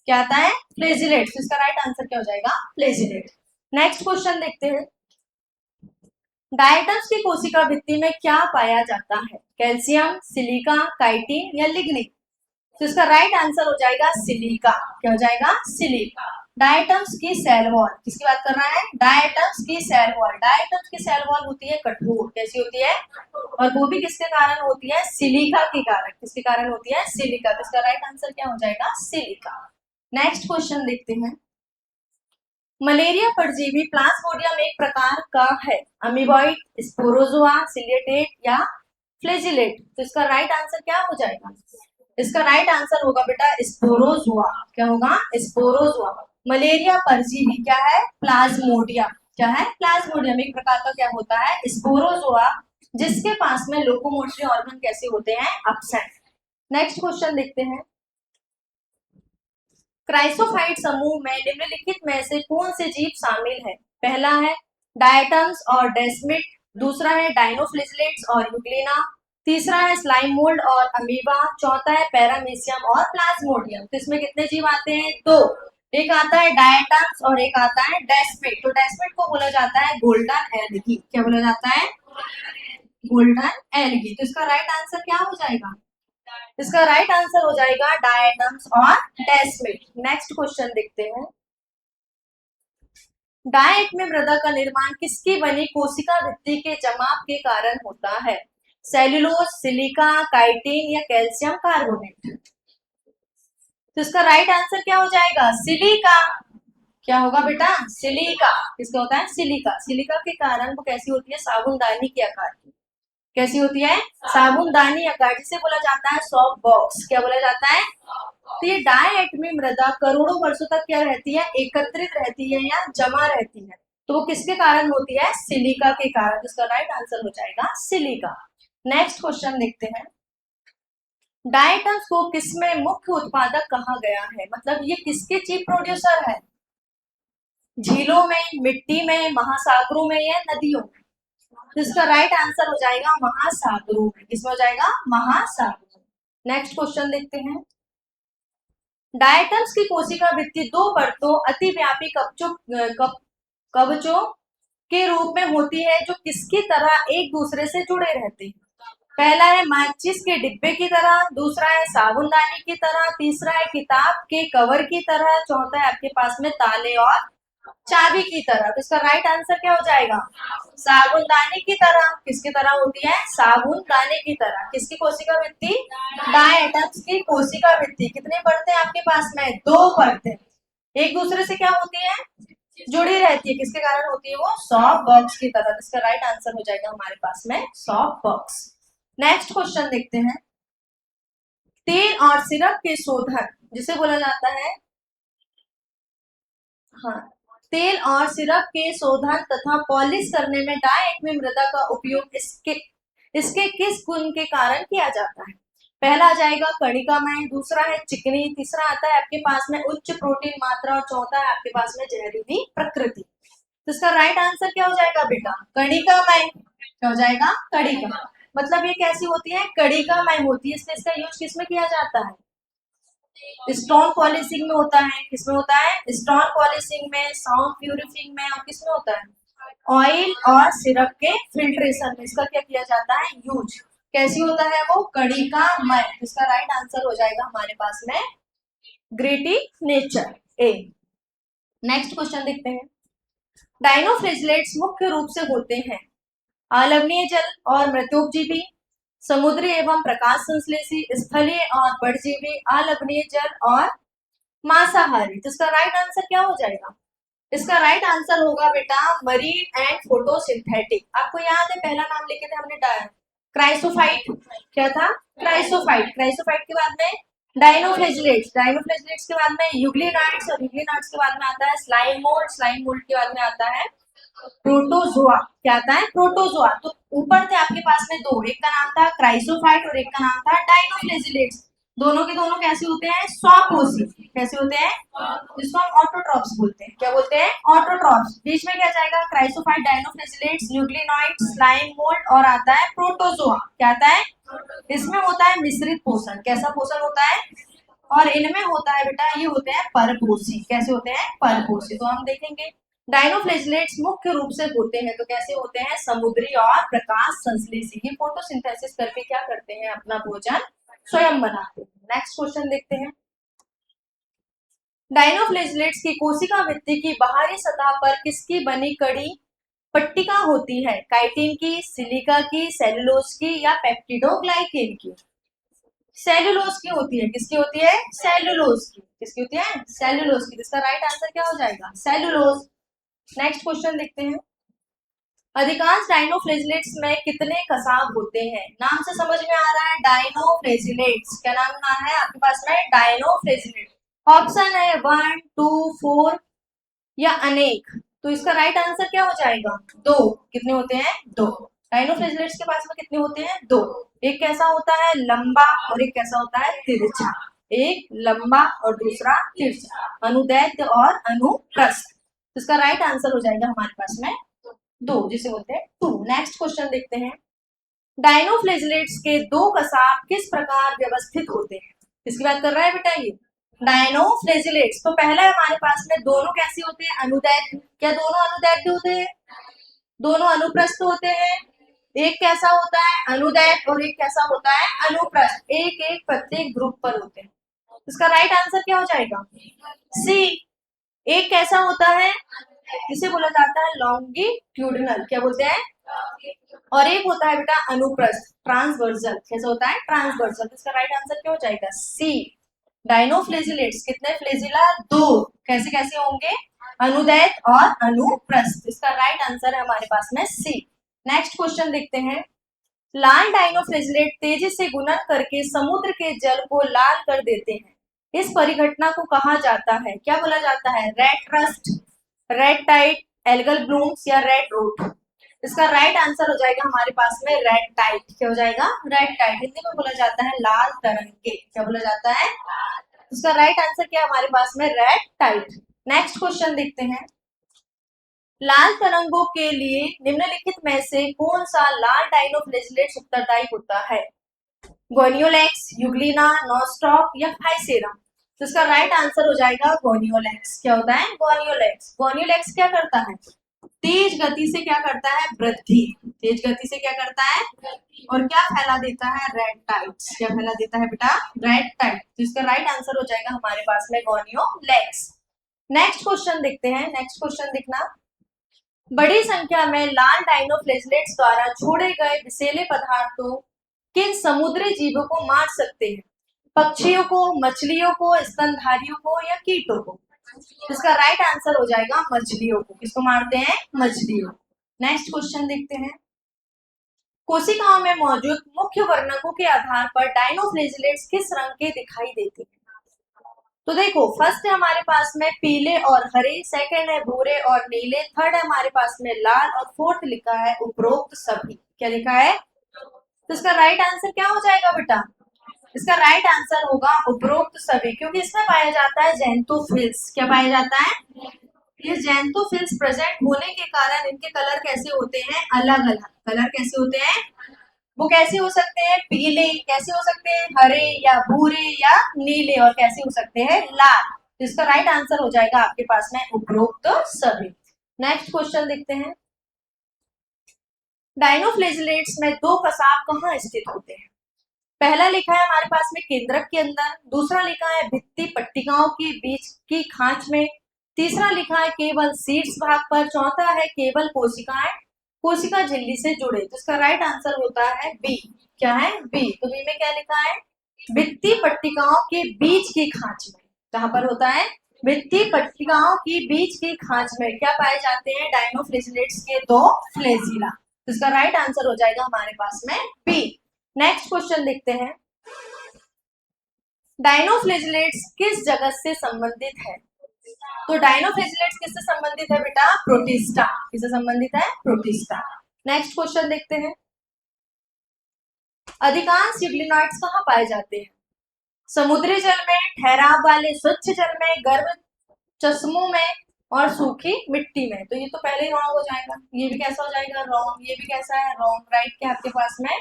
क्या आता है, फ्लैजिलेट्स। इसका राइट आंसर क्या हो जाएगा, फ्लैजिलेट। नेक्स्ट क्वेश्चन देखते हैं, डायटम्स की कोशिका भित्ति में क्या पाया जाता है, कैल्शियम, सिलिका, काइटिन या लिग्निन? तो इसका राइट आंसर हो जाएगा सिलिका। क्या हो जाएगा, सिलिका। डायटम्स की सेल वॉल, किसकी बात कर रहा है, डायटम्स की सेल वॉल। डायटम्स की सेल वॉल होती है कठोर, कैसी होती है, और वो भी किसके कारण होती है, सिलिका के कारण। किसके कारण होती है, सिलिका। तो इसका राइट आंसर क्या हो जाएगा, सिलिका। नेक्स्ट क्वेश्चन देखते हैं, मलेरिया परजीवी प्लाज्मोडियम एक प्रकार का है, अमीबॉइड, स्पोरोजोआ, सिलिएटेड या फ्लैजिलेट? तो इसका राइट आंसर क्या हो जाएगा, इसका राइट आंसर होगा बेटा स्पोरोजोआ। क्या होगा, स्पोरोजोआ। मलेरिया परजीवी क्या है, प्लाज्मोडियम। क्या है, प्लाज्मोडियम एक प्रकार का क्या होता है, स्पोरोजोआ, जिसके पास में लोकोमोटरी ऑर्गन कैसे होते हैं, एब्सेंट। नेक्स्ट क्वेश्चन देखते हैं, क्राइसोफाइट समूह में निम्नलिखित में से कौन से जीव शामिल है? पहला है डायटम्स और डेस्मिड, दूसरा है डाइनोफ्लेजिलेट्स और यूग्लिना, तीसरा है स्लाइम मोल्ड और अमीबा, चौथा है पैरामीशियम और प्लाज्मोडियम। तो इसमें कितने जीव आते हैं, दो। एक आता है डायटम्स और एक आता है डेस्मिड। तो डेस्मिड को बोला जाता है गोल्डन एल्गी। क्या बोला जाता है, गोल्डन एल्गी। तो इसका राइट आंसर क्या हो जाएगा, इसका राइट आंसर हो जाएगा डायटम्स और डेस्मिड। नेक्स्ट क्वेश्चन देखते हैं, डाइट में मृदा का निर्माण किसकी बनी कोशिका भित्ति के जमाव के कारण होता है, सेल्यूलोज, सिलिका, काइटिन या कैल्शियम कार्बोनेट? तो इसका राइट आंसर क्या हो जाएगा, सिलिका। क्या होगा बेटा, सिलिका। किसका होता है, सिलिका। सिलिका के कारण वो कैसी होती है, साबुनदानी के आकार की। कैसी होती है, साबुनदानी आकार, जिसे बोला जाता है सॉफ्ट बॉक्स। क्या बोला जाता है, तो ये डायएटमी मृदा करोड़ों वर्षों तक क्या रहती है, एकत्रित रहती है या जमा रहती है। तो वो किसके कारण होती है, सिलिका के कारण। इसका राइट आंसर हो जाएगा सिलिका। नेक्स्ट क्वेश्चन देखते हैं, डायटम्स को किसमें मुख्य उत्पादक कहा गया है, मतलब ये किसके चीफ प्रोड्यूसर है, झीलों में, मिट्टी में, महासागरों में या नदियों में? तो इसका राइट आंसर हो जाएगा महासागरों में। किसमें हो जाएगा, महासागरों। नेक्स्ट क्वेश्चन देखते हैं, डायटम्स की कोशिका भित्ति दो परतों अतिव्यापी कवचों के रूप में होती है जो किसकी तरह एक दूसरे से जुड़े रहते हैं? पहला है माचिस के डिब्बे की तरह, दूसरा है साबुनदानी की तरह, तीसरा है किताब के कवर की तरह, चौथा है आपके पास में ताले और चाबी की तरह। तो इसका राइट आंसर क्या हो जाएगा, साबुनदानी की तरह। किसकी तरह होती है, साबुनदानी की तरह। किसकी कोशिका भित्ति, डायटम्स की कोशिका भित्ति। कितने परतें आपके पास में, दो परतें, एक दूसरे से क्या होती है, जुड़ी रहती है। किसके कारण होती है वो, सॉफ्ट बॉक्स की तरह। इसका राइट आंसर हो जाएगा हमारे पास में सॉफ्ट बॉक्स। नेक्स्ट क्वेश्चन देखते हैं, तेल और सिरप के शोधन जिसे बोला जाता है, हाँ, तेल और सिरप के शोधन तथा पॉलिश करने में डायएटमी मृदा का उपयोग इसके किस गुण के कारण किया जाता है? पहला आ जाएगा कणिकामय, दूसरा है चिकनी, तीसरा आता है आपके पास में उच्च प्रोटीन मात्रा और चौथा है आपके पास में जहरीली प्रकृति। तो इसका राइट आंसर क्या हो जाएगा बेटा, कणिकामय। क्या हो जाएगा, कणिका। मतलब ये कैसी होती है, कणिकामय होती है। इसलिए इसका यूज किसमें किया जाता है, स्टोन पॉलिशिंग में होता है। किसमें होता है, स्टोन पॉलिशिंग में, साउंड प्यूरिफिंग में, और किसमें होता है, ऑयल और सिरप के फिल्ट्रेशन में इसका क्या किया जाता है, यूज। कैसी होता है वो, कणिकामय। इसका राइट आंसर हो जाएगा हमारे पास में ग्रेटी नेचर, ए। नेक्स्ट क्वेश्चन देखते हैं, डाइनोफ्लेजिलेट्स मुख्य रूप से होते हैं अलवणीय जल और मृत्योपजीवी, समुद्री एवं प्रकाश संश्लेषी, स्थलीय और परजीवी, अलवणीय जल और मांसाहारी। तो इसका राइट आंसर क्या हो जाएगा, इसका राइट आंसर होगा बेटा मरीन एंड फोटोसिंथेटिक। आपको याद है पहला नाम लिखे थे हमने क्राइसोफाइट, क्या था? क्राइसोफाइट। क्राइसोफाइट के बाद में डायनोफ्लेजिलेट्स, डायनोफ्लेजिलेट्स के बाद में यूग्लिनाइड्स, और यूग्लिनाइड्स के बाद में आता है स्लाइम मोल्ड, स्लाइम मोल्ड के बाद में आता है प्रोटोजोआ। क्या आता है? प्रोटोजोआ। तो ऊपर थे आपके पास में दो, एक का नाम था क्राइसोफाइट और एक का नाम था डायनोफ्लेजिलेट्स। दोनों के दोनों कैसे होते हैं? स्वकोषी। कैसे होते हैं? जिसको हम ऑटोट्रॉप्स बोलते हैं। क्या बोलते हैं? ऑटोट्रॉप्स। बीच में क्या जाएगा? Chrysophyte, dinoflagellates, euglenoids, slime mould और आता है प्रोटोजोआ। क्या आता है? इसमें होता है मिश्रित पोषण। कैसा पोषण होता है? और इनमें होता है बेटा, ये होते हैं परपोषी। कैसे होते हैं? परपोषी। तो हम देखेंगे डायनोफ्लेजिलेट्स मुख्य रूप से होते हैं तो कैसे होते हैं? समुद्री और प्रकाश संश्लेषी। ये फोटोसिंथेसिस करके क्या करते हैं? अपना भोजन स्वयं बनाते हैं। नेक्स्ट क्वेश्चन देखते हैं। डायनोफ्लेजिलेट्स की कोशिका भित्ति की बाहरी सतह पर किसकी बनी कड़ी पट्टिका होती है? काइटिन की, सिलिका की, सेलुलोज की या पेप्टिडोग्लाइकेन की? सेलुलोज की होती है। किसकी होती है? सेलुलोज की। किसकी होती है? सेलुलोज की। इसका राइट आंसर क्या हो जाएगा? सेलुलोज। नेक्स्ट क्वेश्चन देखते हैं। अधिकांश डायनोफ्लेजिलेट्स में कितने कसाब होते हैं? नाम से समझ में आ रहा है डायनोफ्लेजिलेट्स। क्या नाम है आपके पास में? डायनोफ्लेजिलेट। ऑप्शन है 1, 2, 4 या अनेक। तो इसका राइट आंसर क्या हो जाएगा? दो। कितने होते हैं? दो। डायनोफ्लेजिलेट्स के पास में कितने होते हैं? दो। एक कैसा होता है? लंबा, और एक कैसा होता है? तिरछा। एक लंबा और दूसरा तिरछा। अनुदैर्ध्य और अनुप्रस्थ। तो इसका राइट आंसर हो जाएगा हमारे पास में दो, जिसे बोलते हैं टू। नेक्स्ट क्वेश्चन देखते हैं। डायनोफ्लेजिलेट्स के दो कसाब किस प्रकार व्यवस्थित होते हैं? किसकी बात कर रहा है बेटा? ये डायनोफ्लेजिलेट्स। तो पहला हमारे पास में दोनों कैसे होते हैं? अनुदैर्ध्य। क्या दोनों अनुदैर्ध्य होते हैं? दोनों अनुप्रस्थ होते हैं। एक कैसा होता है? अनुदैर्ध्य, और एक कैसा होता है? अनुप्रस्थ। एक एक प्रत्येक ग्रुप पर होते हैं। इसका राइट आंसर क्या हो जाएगा? सी। एक कैसा होता है? जिसे बोला जाता है लॉन्गिट्यूडिनल। क्या बोलते हैं? और एक होता है बेटा अनुप्रस्थ, ट्रांसवर्सल। कैसा होता है? ट्रांसवर्सल। इसका राइट आंसर क्या हो जाएगा? सी। डायनोफ्लेजिलेट्स कितने फ्लेजिला? दो। कैसे कैसे होंगे? अनुदैर्ध्य और अनुप्रस्थ। इसका राइट आंसर है हमारे पास में सी। नेक्स्ट क्वेश्चन देखते हैं। लाल डायनोफ्लेजिलेट तेजी से गुणन करके समुद्र के जल को लाल कर देते हैं। इस परिघटना को कहा जाता है? क्या बोला जाता है? Red rust, red tide, algal blooms या रेड रूट? इसका राइट आंसर हो जाएगा हमारे पास में रेड टाइट। क्या हो जाएगा? Red tide. हिंदी में बोला जाता है लाल तरंगे। क्या बोला जाता है? इसका राइट आंसर क्या है हमारे पास में? Red tide. नेक्स्ट क्वेश्चन देखते हैं। लाल तरंगों के लिए निम्नलिखित में से कौन सा लाल डायनोफ्लेजिलेट उत्तरदायी होता है? गोनियोलेक्स, यूग्लिना, नॉस्टॉक या फाइसेरा? तो इसका राइट आंसर हो जाएगा गोनियोलेक्स। क्या होता है? गोनियोलेक्स। गोनियोलेक्स क्या करता है? तेज गति से क्या करता है? वृद्धि। तेज गति से क्या करता है? और क्या फैला देता है? Red tights. क्या फैला देता है बेटा? Red tide. तो इसका राइट आंसर हो जाएगा हमारे पास में गोनियोलेक्स। नेक्स्ट क्वेश्चन देखते हैं। नेक्स्ट क्वेश्चन देखना। बड़ी संख्या में लाल डायनोफ्लेजिलेट्स द्वारा छोड़े गए विषैले पदार्थों किन समुद्री जीवों को मार सकते हैं? पक्षियों को, मछलियों को, स्तनधारियों को या कीटों को? इसका राइट आंसर हो जाएगा मछलियों को। किसको मारते हैं? मछलियों। नेक्स्ट क्वेश्चन देखते हैं। कोशिकाओं में मौजूद मुख्य वर्णकों के आधार पर डायनोफ्लेजिलेट्स किस रंग के दिखाई देते हैं? तो देखो, फर्स्ट है हमारे पास में पीले और हरे, सेकंड है भूरे और नीले, थर्ड है हमारे पास में लाल और फोर्थ लिखा है उपरोक्त सभी। क्या लिखा है? तो इसका राइट आंसर क्या हो जाएगा बेटा? इसका राइट आंसर होगा उपरोक्त सभी, क्योंकि इसमें पाया जाता है ज़ैंथोफिल्स। क्या पाया जाता है? ये ज़ैंथोफिल्स प्रेजेंट होने के कारण इनके कलर कैसे होते हैं? अलग अलग। कलर कैसे होते हैं? वो कैसे हो सकते हैं? पीले, कैसे हो सकते हैं? हरे या भूरे या नीले, और कैसे हो सकते हैं? लाल। तो इसका राइट आंसर हो जाएगा आपके पास में उपरोक्त सभी। नेक्स्ट क्वेश्चन देखते हैं। डायनोफ्लेजिलेट्स में दो कसाब कहाँ स्थित होते हैं? पहला लिखा है हमारे पास में केंद्रक के अंदर, दूसरा लिखा है भित्ति पट्टिकाओं के बीच की खांच में, तीसरा लिखा है केवल शीर्ष भाग पर, चौथा है केवल कोशिकाएं कोशिका झिल्ली से जुड़े। तो इसका राइट आंसर होता है बी। क्या है? बी। तो बी में क्या लिखा है? भित्ति पट्टिकाओं के बीच की खांच में। कहां पर होता है? भित्ति पट्टिकाओं की बीच की खांच में क्या पाए जाते हैं? डायनोफ्लेजिलेट्स के दो फ्लेजिला। तो इसका राइट आंसर हो जाएगा हमारे पास में बी। नेक्स्ट क्वेश्चन देखते हैं, डायनोफ्लेजिलेट्स किस जगत से संबंधित है? तो डायनोफ्लेजिलेट्स किससे संबंधित है बेटा? प्रोटिस्टा। किससे संबंधित है? प्रोटिस्टा। नेक्स्ट क्वेश्चन देखते हैं, अधिकांश यूग्लिनॉइड्स कहाँ पाए जाते हैं? समुद्री जल में, ठहराव वाले स्वच्छ जल में, गर्म चश्मों में और सूखी मिट्टी में। तो ये तो पहले ही रॉन्ग हो जाएगा, ये भी कैसा हो जाएगा? रॉन्ग। ये भी कैसा है? रॉन्ग। राइट क्या आपके पास में?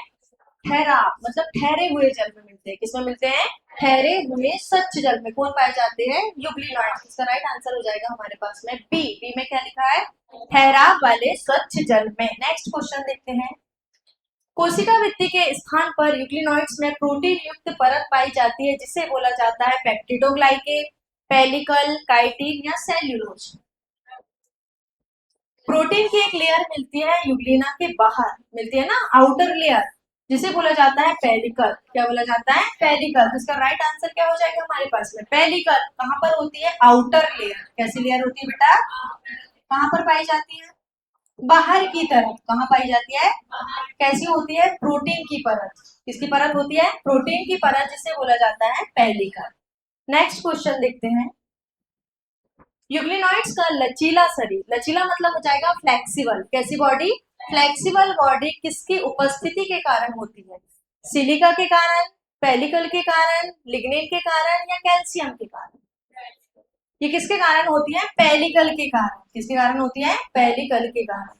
ठहराव मतलब ठहरे हुए जल में मिलते हैं। किसमें मिलते हैं? ठहरे हुए स्वच्छ जल में। कौन पाए जाते हैं? यूग्लिनॉइड्स। इसका राइट आंसर हो जाएगा हमारे पास में बी। बी में क्या लिखा है? ठहराव वाले स्वच्छ जल में। नेक्स्ट क्वेश्चन देखते हैं, कोशिका भित्ति के स्थान पर यूग्लिनॉइड्स में प्रोटीन युक्त परत पाई जाती है जिसे बोला जाता है पेप्टिडोग्लाइकेन, पेलिकल, काइटिन या सेल्यूलोज। प्रोटीन की एक लेयर मिलती है यूग्लिना के बाहर, मिलती है ना, आउटर लेयर, जिसे बोला जाता है पेलिकल। क्या बोला जाता है? पेलिकल। तो इसका राइट आंसर क्या हो जाएगा हमारे पास में? पेलिकल। कहाँ पर होती है? Outer layer. कैसी लेयर होती है बेटा? कहाँ पर पाई जाती है? बाहर की तरफ। कहाँ पाई जाती है? कैसी होती है? प्रोटीन की परत। किसकी परत होती है? प्रोटीन की परत, जिसे बोला जाता है पेलिकल। नेक्स्ट क्वेश्चन देखते हैं, यूग्लिनॉइड्स का लचीला शरीर, लचीला मतलब हो जाएगा फ्लेक्सिबल। कैसी बॉडी? फ्लेक्सिबल बॉडी किसकी उपस्थिति के कारण होती है? सिलिका के कारण, पेलिकल के कारण, लिग्निन के कारण या कैल्शियम के कारण? ये किसके कारण होती है? पेलिकल के कारण। किसके कारण होती है? पेलिकल के कारण।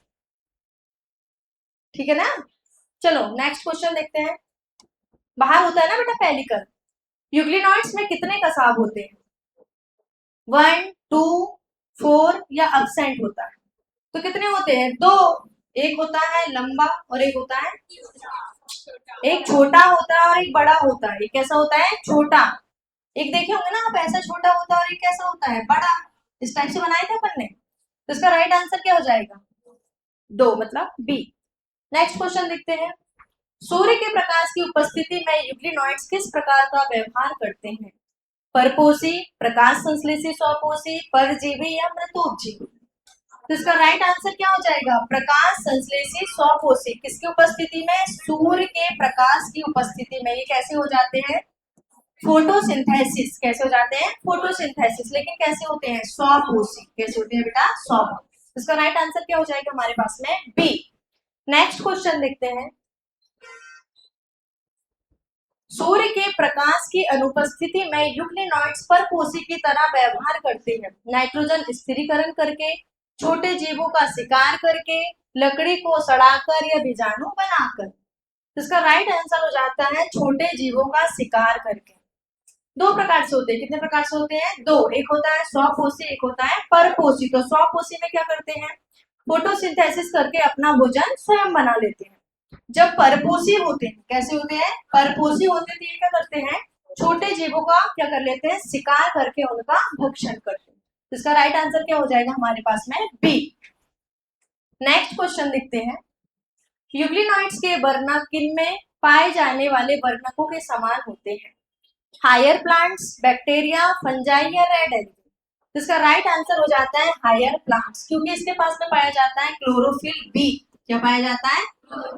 ठीक है ना? चलो नेक्स्ट क्वेश्चन देखते हैं, बाहर होता है ना बेटा पेलिकल। यूग्लिनॉइड्स में कितने कसाब होते हैं? 1, 2, 4 या अब्सेंट होता है? तो कितने होते हैं? 2। एक होता है लंबा और एक होता है, एक छोटा होता है और एक बड़ा होता है। एक कैसा होता है? छोटा। एक देखे होंगे ना आप, ऐसा छोटा होता है और एक कैसा होता है? बड़ा। इस टाइप से बनाए थे अपन ने। तो इसका राइट आंसर क्या हो जाएगा? 2 मतलब बी। नेक्स्ट क्वेश्चन देखते हैं, सूर्य के प्रकाश की उपस्थिति में यूग्लिनॉइड्स किस प्रकार का व्यवहार करते हैं? परपोषी, प्रकाश संश्लेषी स्वपोषी, परजीवी या मृतोपजीवी? तो इसका राइट आंसर क्या हो जाएगा? प्रकाश संश्लेषी स्वपोषी। किसकी उपस्थिति में? सूर्य के प्रकाश की उपस्थिति में। ये कैसे हो जाते हैं? फोटोसिंथेसिस। कैसे हो जाते हैं? फोटोसिंथेसिस। लेकिन कैसे होते हैं? स्वपोषी। कैसे होते हैं बेटा? स्वपोषी। इसका राइट आंसर क्या हो जाएगा हमारे पास में? बी। नेक्स्ट क्वेश्चन देखते हैं, सूर्य के प्रकाश की अनुपस्थिति में यूग्लिनॉइड्स परपोषी की तरह व्यवहार करते हैं, नाइट्रोजन स्थिरीकरण करके, छोटे जीवों का शिकार करके, लकड़ी को सड़ाकर या बीजाणु बनाकर। तो इसका राइट आंसर हो जाता है छोटे जीवों का शिकार करके। 2 प्रकार से होते हैं। कितने प्रकार से होते हैं? 2। एक होता है स्वपोषी, एक होता है परपोषी। तो स्वपोषी में क्या करते हैं? फोटोसिंथेसिस करके अपना भोजन स्वयं बना लेते हैं। जब परपोषी होते हैं, कैसे होते हैं? परपोषी होते हैं, ये क्या करते हैं? छोटे जीवों का क्या कर लेते हैं? शिकार करके उनका भक्षण करते हैं। तो इसका राइट आंसर क्या हो जाएगा हमारे पास में? बी। नेक्स्ट क्वेश्चन देखते हैं, यूग्लिनॉइड्स के वर्णक किनमें पाए जाने वाले वर्णकों के समान होते हैं? हायर प्लांट्स, बैक्टीरिया, फंजाई या रेड एल्गी? तो इसका राइट आंसर हो जाता है हायर प्लांट्स, क्योंकि इसके पास में पाया जाता है क्लोरोफिल बी। क्या पाया जाता है?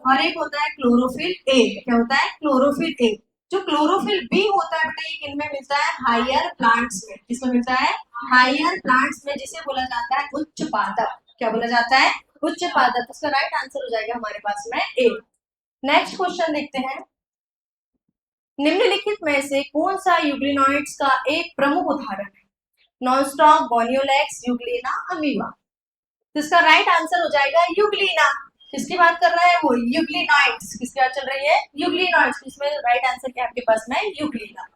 और एक होता है क्लोरोफिल ए। क्या होता है? Chlorophyll A. जो क्लोरोफिल बी होता है बेटा, ये किनमें मिलता है? हायर प्लांट्स में। किसमें मिलता है? हायर प्लांट्स में, जिसे बोला जाता है उच्च पादप। क्या बोला जाता है? उच्च पादप। इसका राइट आंसर हो जाएगा हमारे पास में ए। नेक्स्ट क्वेश्चन देखते हैं, निम्नलिखित में से कौन सा यूग्लिनॉइड्स का एक प्रमुख उदाहरण है? नॉनस्टॉप, बोनियोलेक्स, यूग्लिना, अमीबा? तो इसका राइट आंसर हो जाएगा यूग्लिना। किसकी बात कर रहा है वो? यूग्लिनॉइड्स। किसकी बात चल रही है? यूग्लिनॉइड्स। इसमें राइट आंसर क्या आपके पास में? यूग्लिना।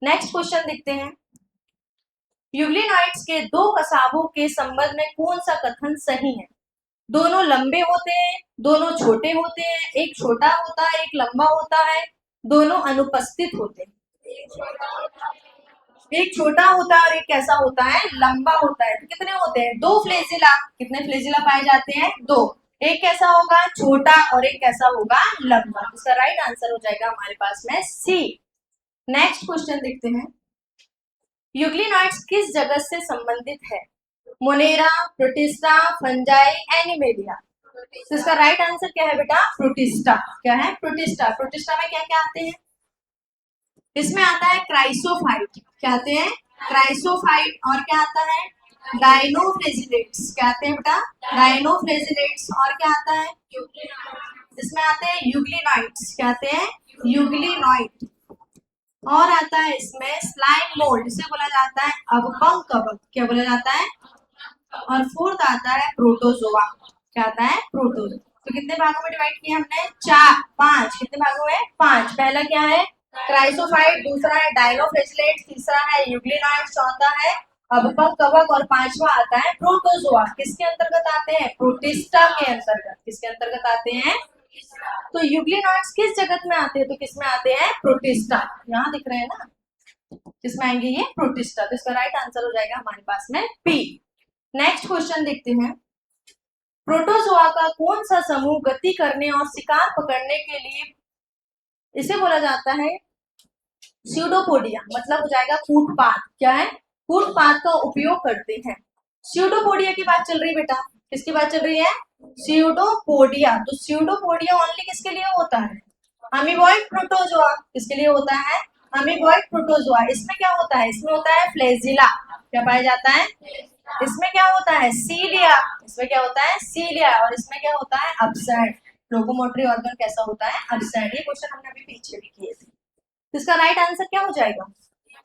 नेक्स्ट क्वेश्चन देखते हैं, यूग्लिनॉइड्स के 2 कसाबों के संबंध में कौन सा कथन सही है? दोनों लंबे होते हैं, दोनों छोटे होते हैं, एक छोटा होता है, एक लंबा होता है, दोनों अनुपस्थित होते हैं। एक छोटा होता है और एक कैसा होता है? लंबा होता है। तो कितने होते हैं? 2 फ्लेजिला। कितने फ्लेजिला पाए जाते हैं? 2। एक कैसा होगा? छोटा, और एक कैसा होगा? लंबा। इसका राइट आंसर हो जाएगा हमारे पास में सी। नेक्स्ट क्वेश्चन देखते हैं, यूग्लिनॉइड्स किस जगत से संबंधित है? Monera, protista, fungi, animalia? तो इसका राइट आंसर क्या है बेटा? प्रोटिस्टा। क्या है? प्रोटिस्टा। प्रोटिस्टा में क्या क्या आते हैं? इसमें आता है क्राइसोफाइट। क्या आते हैं? क्राइसोफाइट। और क्या आता है? डायनोफ्लेजिलेट्स। क्या आते हैं बेटा? डायनोफ्लेजिलेट्स। और क्या आता है? इसमें आते हैं यूग्लिनॉइड्स। क्या आते हैं? यूग्लिनॉइड। और आता है इसमें स्लाइम मोल्ड, इसे बोला जाता है अवपंक कवक। क्या बोला जाता है? और फोर्थ आता है प्रोटोजोआ। क्या आता है? प्रोटोजोआ। तो कितने भागों में डिवाइड किया हमने? चार, पांच। कितने भागों में? पांच। पहला क्या है? क्राइसोफाइट, दूसरा है डायनोफ्लेजिलेट, तीसरा है यूग्लिनॉइड, चौथा है अवपंक कवक और पांचवा आता है प्रोटोजोआ। किसके अंतर्गत आते हैं? प्रोटिस्टा के अंतर्गत। किसके अंतर्गत आते हैं? तो यूग्लिनॉइड्स किस जगत में आते हैं? तो किस में आते हैं? प्रोटिस्टा। यहाँ दिख रहे हैं ना, किसमें आएंगे ये? प्रोटिस्टा। तो इसका राइट आंसर हो जाएगा हमारे पास में पी। नेक्स्ट क्वेश्चन देखते हैं। प्रोटोजोआ का कौन सा समूह गति करने और शिकार पकड़ने के लिए, इसे बोला जाता है स्यूडोपोडिया, मतलब हो जाएगा फुटपाथ। क्या है? फुटपाथ का उपयोग करते हैं। स्यूडोपोडिया की बात चल रही है बेटा। किसकी बात चल रही है? स्यूडोपोडिया। तो स्यूडोपोडिया ओनली किसके लिए होता है? Amoeboid protozoa. किसके लिए होता है? Amoeboid protozoa. इसमें क्या होता है? इसमें होता है फ्लैजिला। क्या पाया जाता है? इसमें क्या होता है? सीलिया। इसमें क्या होता है? सीलिया। और इसमें क्या होता है? अपसाइड। लोकोमोटरी ऑर्गन कैसा होता है? अपसाइड। ये क्वेश्चन हमने अभी पीछे भी किए थे। तो इसका राइट आंसर क्या हो जाएगा?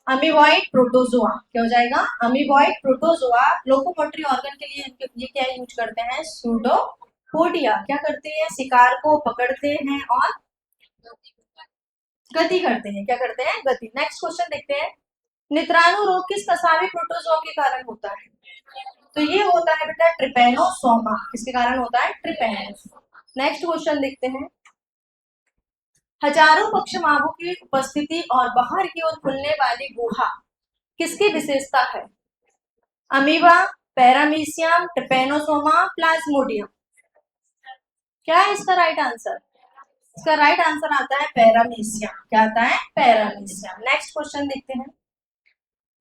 Amoeboid protozoa. क्या हो जाएगा? अमीबॉइड प्रोटोजोआ लोकोमोटरी ऑर्गन के लिए ये क्या यूज करते हैं? सूडोपोडिया। क्या करते हैं? शिकार को पकड़ते हैं और गति करते हैं। क्या करते हैं? गति। नेक्स्ट क्वेश्चन देखते हैं। नित्राणु रोग किस कसावी प्रोटोजोआ के कारण होता है? तो ये होता है बेटा ट्रिपेनोसोमा। किसके कारण होता है? ट्रिपेनोसोमा। नेक्स्ट क्वेश्चन देखते हैं। हजारों पक्षमार्गों की उपस्थिति और बाहर की ओर खुलने वाली गुहा किसकी विशेषता है? Amoeba, paramecium, Trypanosoma, Plasmodium. क्या है इसका राइट आंसर? इसका राइट आंसर आता है पैरामीशियम। क्या आता है? पैरामीशियम। नेक्स्ट क्वेश्चन देखते हैं।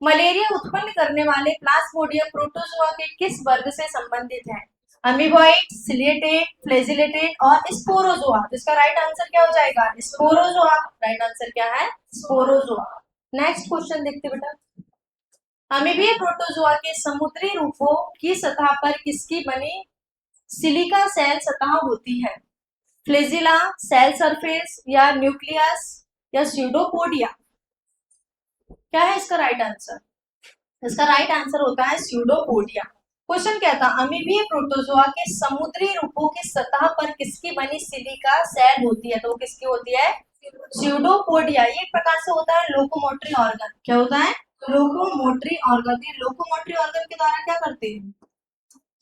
मलेरिया उत्पन्न करने वाले प्लाज्मोडियम प्रोटोजोआ के किस वर्ग से संबंधित है? अमीबॉइड, सिलिएटेड, फ्लैजिलेटेड और स्पोरोजोआ। इसका राइट आंसर क्या हो जाएगा? स्पोरोजोआ। राइट आंसर क्या है? स्पोरोजोआ। नेक्स्ट क्वेश्चन देखते बेटा। अमीबीय प्रोटोजोआ के समुद्री रूपों की सतह पर किसकी बनी सिलिका सेल सतह होती है? फ्लेजिला, सेल सरफेस या न्यूक्लियस या स्यूडोपोडिया। क्या है इसका राइट आंसर? इसका राइट आंसर होता है स्यूडोपोडिया। क्वेश्चन क्या था? अमीबीय प्रोटोजोआ के समुद्री रूपों की सतह पर किसकी बनी सिलिका सेल होती है? तो वो किसकी होती है? स्यूडोपोडिया। ये एक प्रकार से होता है लोकोमोटरी ऑर्गन। क्या होता है? Locomotory organ. ये लोकोमोटरी ऑर्गन के द्वारा क्या करते हैं?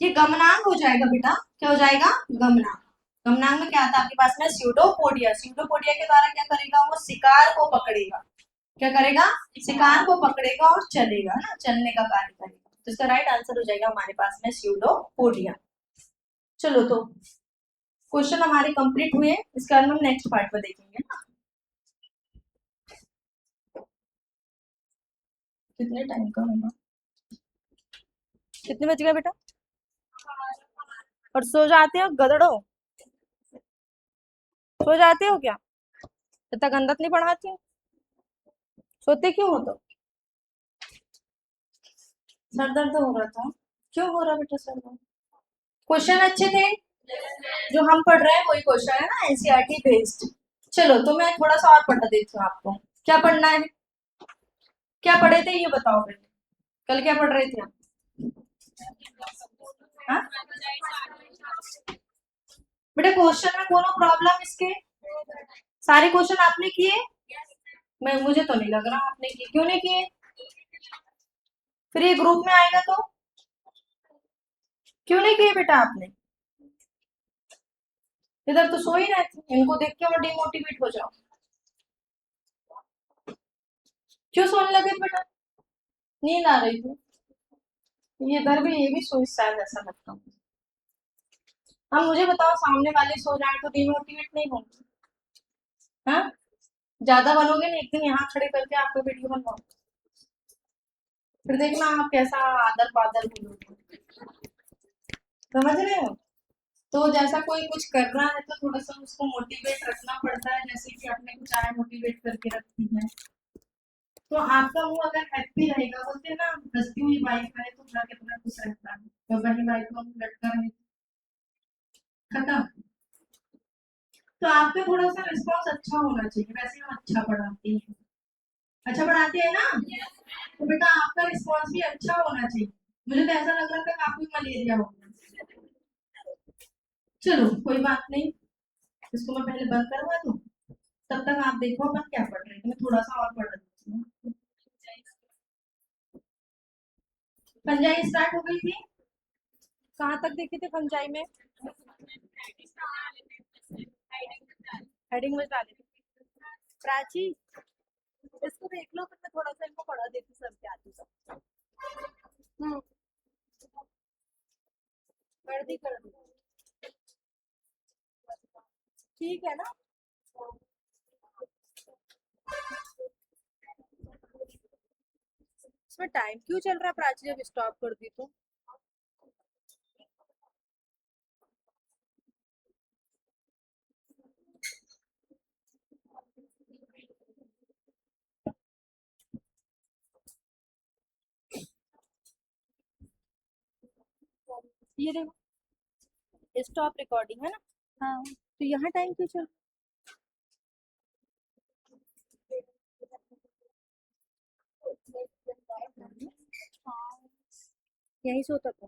ये गमनांग हो जाएगा बेटा। क्या हो जाएगा? गमनांग। गमनांग में क्या आता है आपके पास में? स्यूडोपोडिया। स्यूडोपोडिया के द्वारा क्या करेगा? वो शिकार को पकड़ेगा। क्या करेगा? शिकार को पकड़ेगा और चलेगा ना, चलने का कार्य करेगा। तो इसका राइट आंसर हो जाएगा हमारे पास में स्यूडोपोडिया। चलो, तो क्वेश्चन हमारे कंप्लीट हुए। इसके बाद हम नेक्स्ट पार्ट में देखेंगे ना। कितने टाइम का होगा? कितने बज गए बेटा? और सो जाते हो गधड़ो? सो जाते हो क्या? इतना गंदा नहीं पढ़ाती? सोते क्यों हो? तो सर दर्द हो रहा था? क्यों हो रहा बेटा सर दर्द? क्वेश्चन अच्छे थे जो हम पढ़ रहे हैं, वही क्वेश्चन है ना, एनसीईआरटी बेस्ड। चलो, तो मैं थोड़ा सा और पढ़ा देती हूँ आपको। क्या पढ़ना है? क्या पढ़े थे ये बताओ पहले। कल क्या पढ़ रहे थे आप? हाँ? बेटा क्वेश्चन में कोनो प्रॉब्लम इसके? सारे क्वेश्चन आपने किए? मैं मुझे तो नहीं लग रहा आपने किए। क्यों नहीं किए? फिर ये ग्रुप में आएगा तो क्यों नहीं किए बेटा आपने? इधर तो सो ही रहे थे, इनको देख के और डिमोटिवेट हो जाओ। क्यों सोने लगे थे बेटा? नींद आ रही थी? ये इधर भी, ये भी सोई शायद, ऐसा लगता हूँ। अब मुझे बताओ, सामने वाले सो जाए तो डिमोटिवेट नहीं होंगे? हाँ? ज्यादा बनोगे ना, एक दिन यहाँ खड़े करके आपको वीडियो बनवाओ, फिर देखना आप कैसा आदर पादर बोलोगे। समझ रहे हो? तो जैसा कोई कुछ कर रहा है तो थोड़ा सा उसको मोटिवेट रखना पड़ता है, जैसे कि आपने कुछ आए मोटिवेट करके रखती है। तो आपका मुंह अगर हैप्पी रहेगा, बोलते हैं ना हंसती हुई वाइफ है तो घर कितना खुश रहता है, तो वही वाइफ का मुंह लटका है, खत्म। तो आपका थोड़ा सा रिस्पॉन्स अच्छा होना चाहिए, वैसे हम अच्छा पढ़ाते हैं, अच्छा पढ़ाते हैं ना, तो बेटा आपका रिस्पॉन्स भी अच्छा होना चाहिए। मुझे तो ऐसा लग रहा था कि आपको मलेरिया हो गया। चलो कोई बात नहीं, इसको मैं पहले बंद करवा दूं, तब तक आप देखो अपन क्या पढ़ रहे हैं, मैं थोड़ा सा और पढ़ रही हूँ। फंजाई स्टार्ट हो गई थी, कहाँ तक देखे थे फंजाई में? हेडिंग में डाले थे। प्राची, इसको देख लो, फिर मैं थोड़ा सा इनको पढ़ा देती सर के आती तो। हम्म, कर दी। ठीक है ना? इसमें टाइम क्यों चल रहा है प्राची, जब स्टॉप कर दी तो? ये देखो, स्टॉप रिकॉर्डिंग है ना? हाँ, तो यहाँ टाइम क्यों चल? यहीं से होता था।